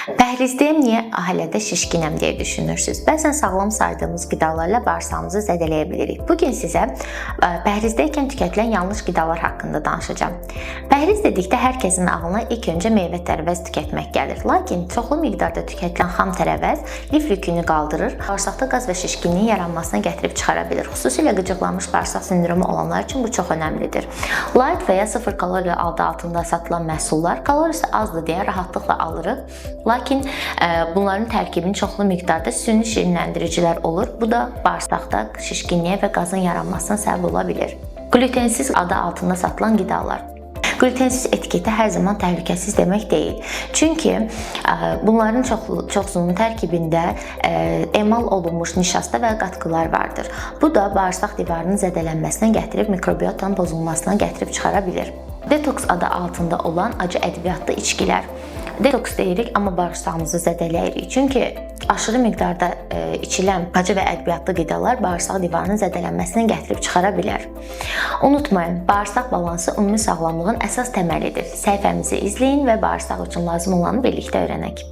Pəhrizdəyəm, niyə ailədə şişkinəm deyə düşünürsünüz? Bəzən sağlam saydığımız qidalarla bağırsağımızı zədələyə bilirik. Bu gün sizə pəhrizdəykən tükətilən yanlış qidalar haqqında danışacağam. Pəhriz dedikdə hər kəsin ağlına ilk öncə meyvə-tərəvəz tükətmək gəlir. Lakin çoxlu miqdarda tükətilən xam tərəvəz lif yükünü qaldırır, bağırsaqda qaz və şişkinliyin yaranmasına gətirib çıxara bilir. Xüsusilə qıcıqlanmış bağırsaq sindromu olanlar üçün bu çox önəmlidir. Light və ya 0 kalori adı altında satılan məhsullar kalorisi azdır deyə rahatlıqla alırıq. Lakin bunların tərkibinin çoxlu miqdarda süni şirinləndiricilər olur. Bu da bağırsaqda şişkinliyə və qazın yaranmasına səbəb ola bilir. Glutensiz adı altında satılan qidalar. Glutensiz etiketi hər zaman təhlükəsiz demək deyil. Çünki bunların çoxsunun tərkibində emal olunmuş nişasta və qatqılar vardır. Bu da bağırsaq divarının zədələnməsinə gətirib mikrobiotanın pozulmasına gətirib çıxara bilir. Detoks adı altında olan acı ədviyyatlı içkilər. Detoks deyirik, amma bağırsağımızı zədələyirik. Çünki aşırı miqdarda içilən acı və ədviyyatlı qidalar bağırsaq divarının zədələnməsinə gətirib çıxara bilər. Unutmayın, bağırsaq balansı ümumi sağlamlığın əsas təməlidir. Səhifəmizi izləyin və bağırsaq üçün lazım olanı birlikdə öyrənək.